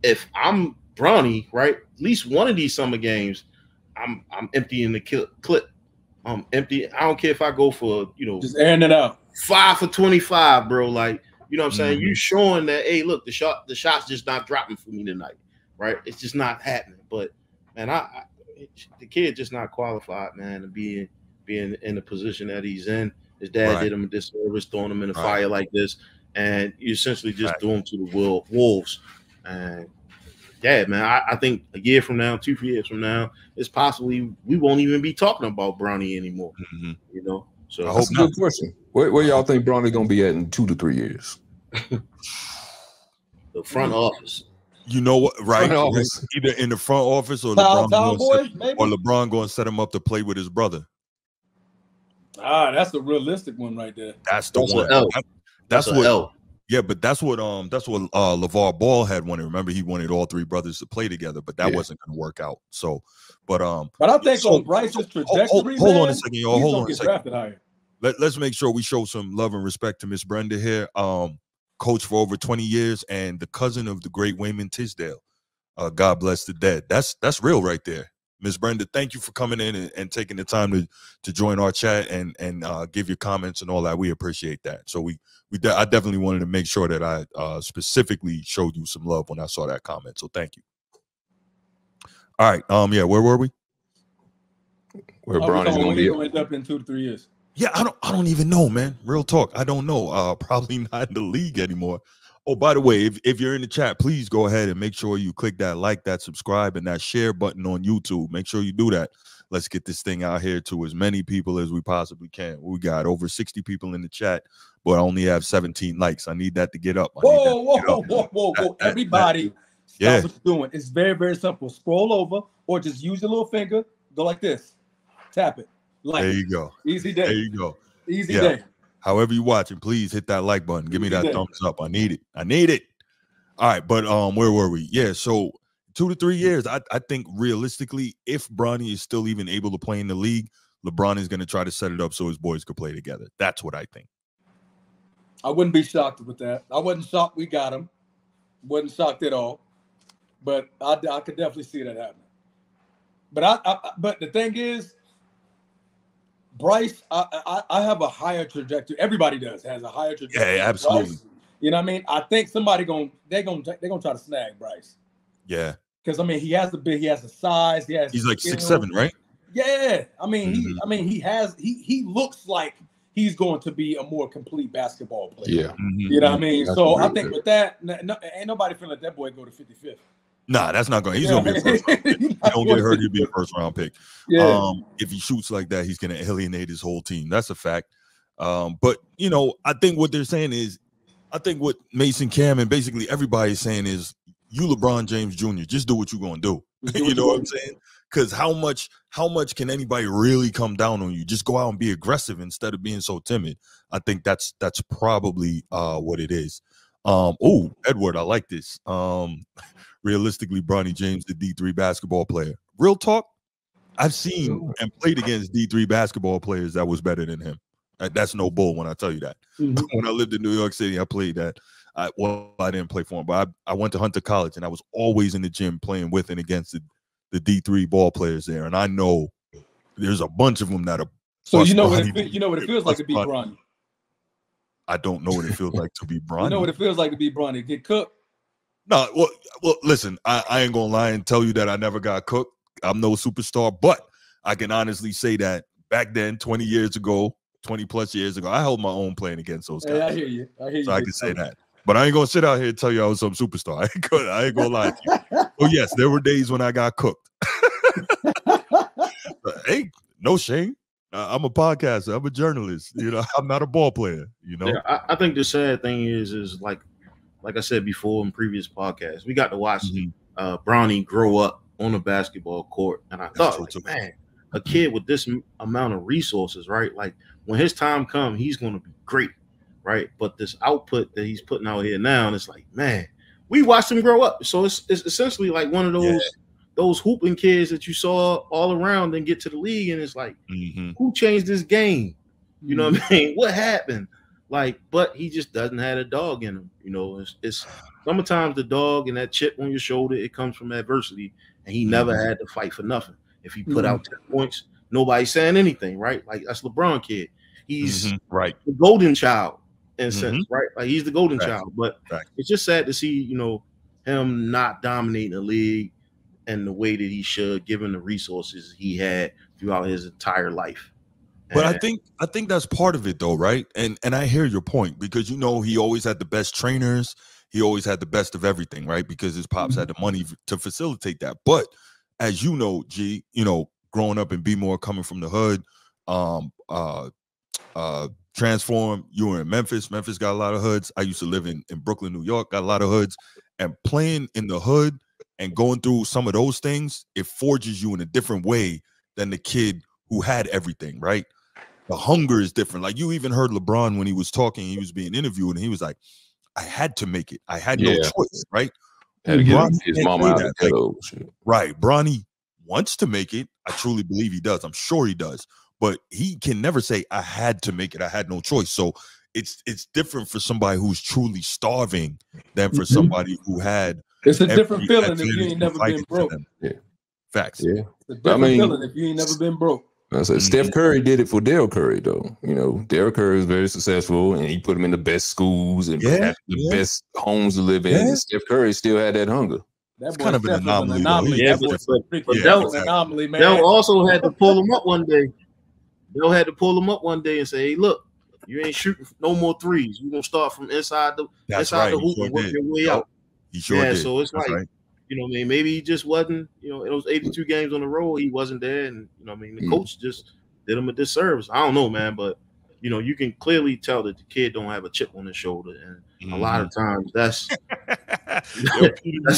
if I'm Bronny, right, at least one of these summer games, I'm emptying the clip. I'm empty. I don't care if I go for just airing it out 5 for 25, bro. Like what I'm saying. You showing that, hey, look, the shot's just not dropping for me tonight, right? It's just not happening. But man, the kid just not qualified, man, to be in the position that he's in. His dad did him a disservice, throwing him in the fire like this, and you essentially just threw him to the wolves. And yeah, man, I think a year from now, 2 years from now, it's possibly we won't even be talking about Bronny anymore. So I hope not. Good question. Where y'all think Bronny's gonna be at in 2 to 3 years? The front office. You know what? Right, either in the front office or LeBron going to set him up to play with his brother. That's a realistic one right there. That's the one. That's what. L. Yeah, but that's what LeVar Ball had wanted. Remember, he wanted all 3 brothers to play together, but that wasn't going to work out. So, but I think on Bryce's trajectory, hold on a second, y'all. Hold on a second. Let's make sure we show some love and respect to Miss Brenda here. Coach for over 20 years and the cousin of the great Wayman Tisdale. God bless the dead. That's real right there. Miss Brenda, thank you for coming in and taking the time to join our chat and give your comments and all that. We appreciate that. So I definitely wanted to make sure that I specifically showed you some love when I saw that comment. So thank you. All right. Yeah. Where were we? Where Bronny's going to end up in 2 to 3 years. Yeah, I don't even know, man. Real talk. I don't know. Probably not in the league anymore. Oh, by the way, if you're in the chat, please go ahead and make sure you click that like, that subscribe, and that share button on YouTube. Make sure you do that. Let's get this thing out here to as many people as we possibly can. We got over 60 people in the chat, but I only have 17 likes. I need that to get up. Whoa. Everybody, stop what you're doing. It's very, very simple. Scroll over or just use your little finger. Go like this. Tap it. Like, there you go. Easy day. There you go. Easy day. However you're watching, please hit that like button. Give me that thumbs up. I need it. All right, but where were we? Yeah, so 2 to 3 years. I think realistically, if Bronny is still even able to play in the league, LeBron is going to try to set it up so his boys could play together. That's what I think. I wouldn't be shocked with that. I wasn't shocked we got him. Wasn't shocked at all. But I could definitely see that happening. But the thing is, Bryce, I have a higher trajectory. Everybody has a higher trajectory. Yeah, absolutely. Bryce, you know what I mean? I think somebody they're gonna try to snag Bryce. Yeah. Because he has the size. He's like 6'7", right? Yeah. I mean, he looks like he's going to be a more complete basketball player. Yeah. You know what I mean? So I think with that, ain't nobody feeling let that boy go to 55th. Nah, that's not going. He's going to be a first round pick. He don't get hurt, he'll be a first round pick. Yeah. If he shoots like that, he's going to alienate his whole team. That's a fact. But I think what they're saying is, I think what Mason Cam and basically everybody is saying is, you LeBron James Jr., just do what you're going to do. You know what I'm saying? Because how much can anybody really come down on you? Just go out and be aggressive instead of being so timid. I think that's probably what it is. Edward, I like this. Realistically, Bronny James, the D3 basketball player. Real talk, I've seen and played against D3 basketball players that was better than him. That's no bull when I tell you that. When I lived in New York City, I played that. I didn't play for him, but I went to Hunter College, and I was always in the gym playing with and against the D3 ball players there. And I know there's a bunch of them that are. So you know what it feels like to be Bronny. I don't know what it feels like to be Bronny. You know what it feels like to be Bronny. Get cooked. No, well, listen, I ain't gonna lie and tell you that I never got cooked. I'm no superstar, but I can honestly say that back then, 20 plus years ago, I held my own playing against those guys. Hey, I hear you. So I can say that. But I ain't gonna sit out here and tell you I was some superstar. I ain't gonna lie to you. Oh yes, there were days when I got cooked. Hey, no shame. I'm a podcaster. I'm a journalist. I'm not a ball player. Yeah, I think the sad thing is like I said before in previous podcasts, we got to watch Bronny grow up on the basketball court, and I thought, man, a kid with this amount of resources, right? Like when his time comes, he's going to be great, right? But this output that he's putting out here now, and it's like, man, we watched him grow up. So it's essentially like one of those hooping kids that you saw all around and get to the league, and it's like, who changed this game? You know what I mean? What happened? Like, but he just doesn't have a dog in him. You know, it's sometimes the dog and that chip on your shoulder, it comes from adversity, and he never had to fight for nothing. If he put out 10 points, nobody's saying anything, right? Like that's LeBron kid. He's right, the golden child in a sense, right? Like he's the golden child. But it's just sad to see, you know, him not dominating the league and the way that he should, given the resources he had throughout his entire life. But I think that's part of it though, right? And I hear your point, because you know he always had the best trainers, he always had the best of everything, right? Because his pops had the money to facilitate that. But as you know, G, you know, growing up in B-More, coming from the hood, Transform, you were in Memphis. Memphis got a lot of hoods. I used to live in Brooklyn, New York, got a lot of hoods. And playing in the hood and going through some of those things, it forges you in a different way than the kid who had everything, right? The hunger is different. Like you even heard LeBron when he was talking, he was being interviewed, and he was like, I had to make it. I had no choice, right? Had to get his mama out of the ghetto. Right. Bronny wants to make it. I truly believe he does. I'm sure he does. But he can never say, I had to make it. I had no choice. So it's different for somebody who's truly starving than for somebody who had. It's a different feeling if you ain't never been broke. Yeah. Facts. Yeah. It's a different feeling if you ain't never been broke. I said Steph Curry did it for Dale Curry, though. You know, Dale Curry is very successful, and he put him in the best schools and the best homes to live in. And Steph Curry still had that hunger. That's kind of an anomaly. Yeah, but Dell anomaly, man. Dell also had to pull him up one day. Dell had to pull him up one day and say, "Hey, look, you ain't shooting no more threes. You're gonna start from inside the hoop and work your way out." He sure did. So it's you know what I mean? Maybe he just wasn't, you know, in those 82 games on the road, he wasn't there. And, you know what I mean? The coach just did him a disservice. I don't know, man. But, you know, you can clearly tell that the kid don't have a chip on his shoulder. And a lot of times that's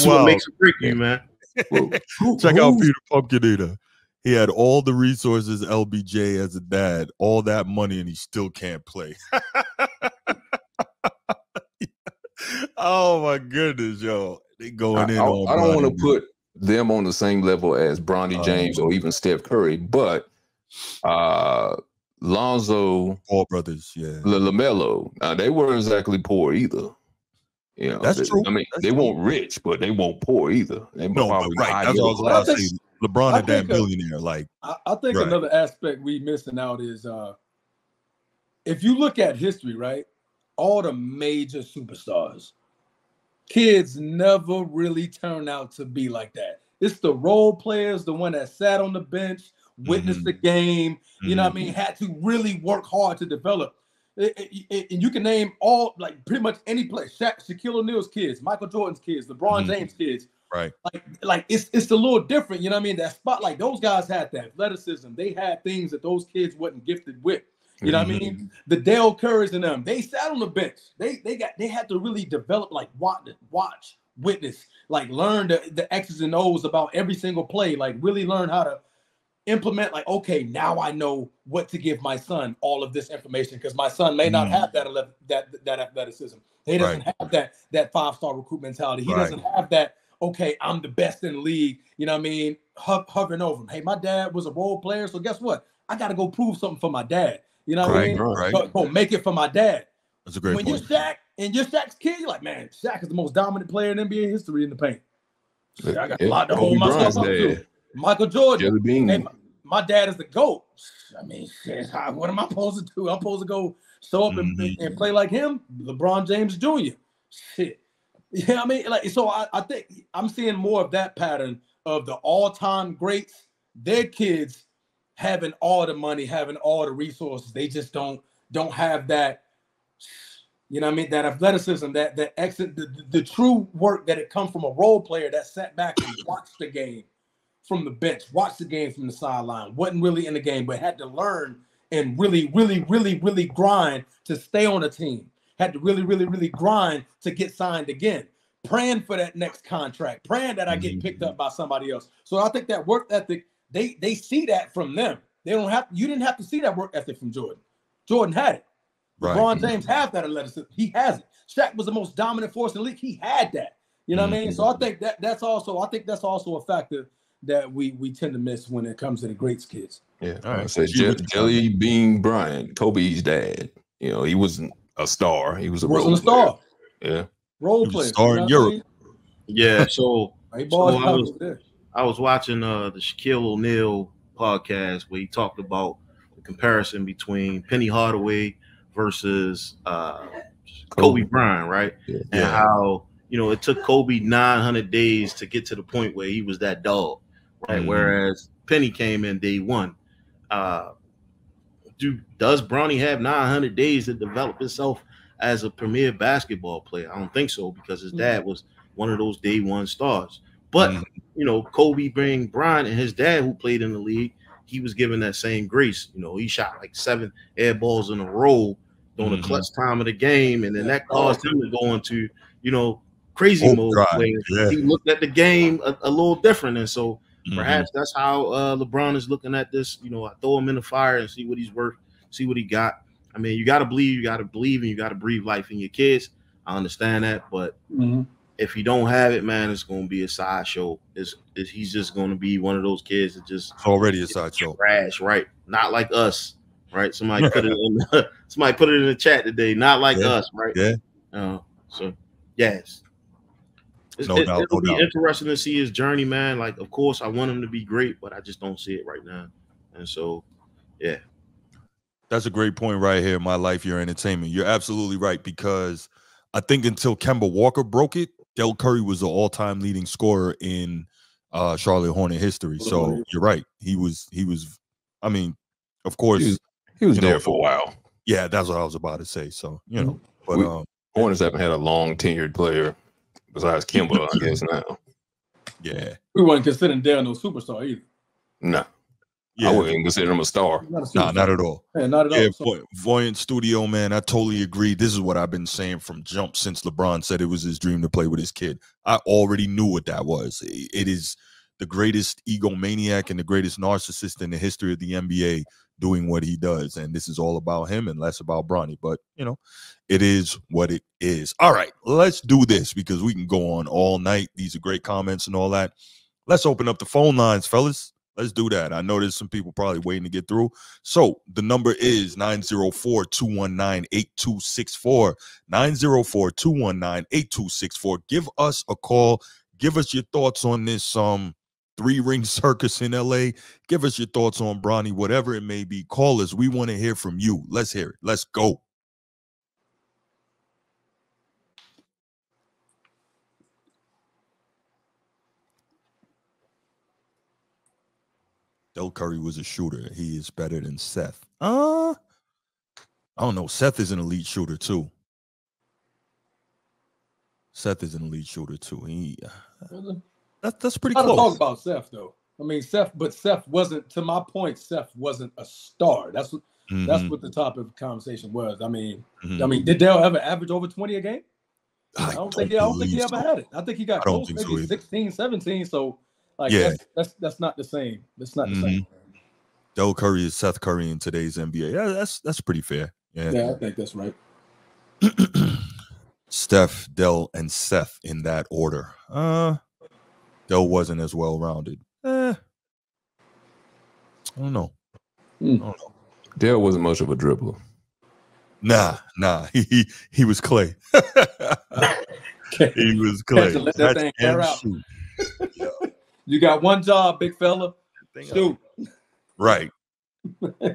what makes it break you, man. Check out Peter Pumpkin Eater. He had all the resources, LBJ as a dad, all that money, and he still can't play. Oh, my goodness, yo. They going in on I don't want to put them on the same level as Bronny James or even Steph Curry, but Lonzo, Paul brothers, LaMelo, they weren't exactly poor either. You know, that's true. I mean, they weren't rich, but they weren't poor either. They no, but right. That's what I was about to say. LeBron, a damn billionaire. Like, I think another aspect we missing out is if you look at history, right? All the major superstars. Kids never really turn out to be like that. It's the role players, the one that sat on the bench, witnessed the game, you know what I mean, had to really work hard to develop. And you can name all, like pretty much any player, Shaquille O'Neal's kids, Michael Jordan's kids, LeBron James' kids. Right. Like it's a little different, you know what I mean? That spot, like those guys had that athleticism. They had things that those kids wasn't gifted with. You know what I mean? The Dale Currys and them, they sat on the bench. They had to really develop, like watch, witness, like learn the X's and O's about every single play, like really learn how to implement, like, okay, now I know what to give my son all of this information, because my son may not have that athleticism. He doesn't have that 5-star recruit mentality. He doesn't have that, okay, I'm the best in the league, you know what I mean? Hovering over him. Hey, my dad was a role player, so guess what? I got to go prove something for my dad. You know what I mean? Right. Go make it for my dad. That's a great point. When you're Shaq and you're Shaq's kid, you're like, man, Shaq is the most dominant player in NBA history in the paint. I got a lot to hold myself up to. Michael Jordan. Hey, my dad is the GOAT. I mean, shit, what am I supposed to do? I'm supposed to go show up and play like him? LeBron James Jr. Shit. You know what I mean? Like, so I think I'm seeing more of that pattern of the all-time greats, their kids having all the money, having all the resources. They just don't have that, you know what I mean, that athleticism, that exit, the true work that it comes from a role player that sat back and watched the game from the bench, watched the game from the sideline, wasn't really in the game, but had to learn and really, really, really, really grind to stay on a team. Had to really, really, really grind to get signed again. Praying for that next contract, praying that I get picked up by somebody else. So I think that work ethic, they see that from them. You didn't have to see that work ethic from Jordan. Jordan had it. Right. LeBron James have that athleticism. He has it. Shaq was the most dominant force in the league. He had that. You know what I mean? So I think that's also a factor that we tend to miss when it comes to the greats kids. Yeah, I said Jelly Bean Bryant, Kobe's dad. He wasn't a star. He was a role player. Yeah, role player. Star in Europe. Yeah, so I was watching the Shaquille O'Neal podcast where he talked about the comparison between Penny Hardaway versus Kobe Bryant, right? Yeah. And how it took Kobe 900 days to get to the point where he was that dog, right? Mm-hmm. Whereas Penny came in day one. Does Bronny have 900 days to develop himself as a premier basketball player? I don't think so, because his dad was one of those day one stars. But Kobe Bryant and his dad, who played in the league, he was given that same grace. He shot like 7 air balls in a row during the clutch time of the game, and then that caused him to go into crazy mode where he looked at the game a little different. And so perhaps that's how LeBron is looking at this. I throw him in the fire and see what he's worth, see what he got. I mean, you got to believe, and you got to breathe life in your kids. I understand that, but if you don't have it, man, it's going to be a sideshow. He's just going to be one of those kids that just already a sideshow. Trash, right? Not like us, right? Somebody put it in the chat today. Not like us, right? Yeah. So yes. No doubt. It'll be interesting to see his journey, man. Like, of course, I want him to be great, but I just don't see it right now. And so, yeah. That's a great point right here. My Life, Your Entertainment. You're absolutely right, because I think until Kemba Walker broke it, Del Curry was the all-time leading scorer in Charlotte Hornet history. So you're right. He was. I mean, of course, he was there for a while. Yeah, that's what I was about to say. So but Hornets haven't had a long tenured player besides Kemba, I guess now. Yeah, we weren't considering Dale no superstar either. No. Yeah. I wouldn't even consider him a star. Nah, not at all. Yeah, not at all. Voyant Studio, man, I totally agree. This is what I've been saying from jump since LeBron said it was his dream to play with his kid. I already knew what that was. It is the greatest egomaniac and the greatest narcissist in the history of the NBA doing what he does. And this is all about him and less about Bronny. But, it is what it is. All right, let's do this, because we can go on all night. These are great comments and all that. Let's open up the phone lines, fellas. Let's do that. I know there's some people probably waiting to get through. So the number is 904-219-8264. 904-219-8264. Give us a call. Give us your thoughts on this 3-ring circus in LA. Give us your thoughts on Bronny, whatever it may be. Call us. We want to hear from you. Let's hear it. Let's go. Del Curry was a shooter. He is better than Seth. I don't know. Seth is an elite shooter too. That's pretty close. I don't talk about Seth though. I mean, Seth wasn't, to my point, Seth wasn't a star. That's what the topic of the conversation was. I mean, did Dale ever average over 20 a game? I don't think he ever had it. I think he got close, maybe 16, 17. So that's not the same. That's not the same. Del Curry is Seth Curry in today's NBA. Yeah, that's pretty fair. Yeah, I think that's right. Steph, Del, and Seth in that order. Del wasn't as well rounded. I don't know. Del wasn't much of a dribbler. Nah. He was Clay. He was Clay. Let that thing air out. You got one job, big fella. Shoot. Right.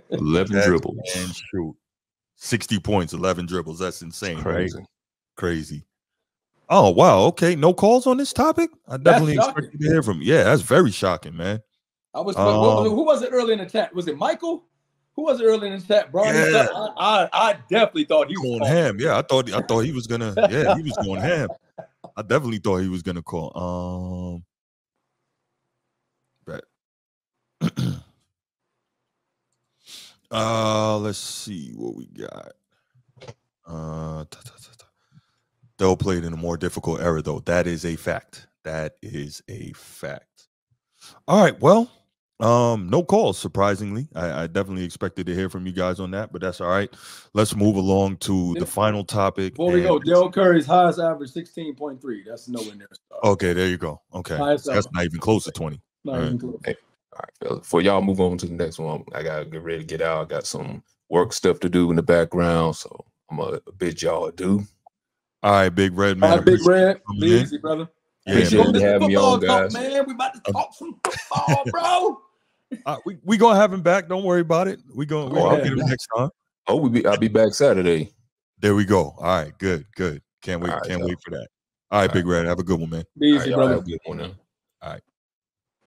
11 dribbles. And shoot. 60 points, 11 dribbles. That's insane, crazy. Right? Crazy. Oh, wow. Okay. No calls on this topic? I definitely expected to hear from you. Yeah, that's very shocking, man. Who was it early in the chat? Was it Michael? Who was it early in the chat, bro? Yeah. I definitely thought he was going ham. Yeah, I thought he was gonna. Yeah, he was going ham. I definitely thought he was gonna call. Bet. Let's see what we got. They'll play it in a more difficult era, though. That is a fact. All right. Well, no calls, surprisingly. I definitely expected to hear from you guys on that, but that's all right. Let's move along to the final topic. Before we go, Del Curry's highest average 16.3. That's nowhere near a star. Okay, there you go. Okay. That's not even close to 20. Not even close. Hey, all right, fellas. Before y'all move on to the next one, I gotta get ready to get out. I got some work stuff to do in the background, so I'm gonna bid y'all adieu. All right, Big Red, man. All right, Big Red. Be easy, brother. Yeah, appreciate you having me on, guys. Man, we about to talk some football, bro. We gonna have him back. Don't worry about it. I'll get him next time. Oh, I'll be back Saturday. There we go. All right, good. Can't wait. Can't wait for that. All right, Big Red. Have a good one, man. Be easy, brother. Have a good one now. All right.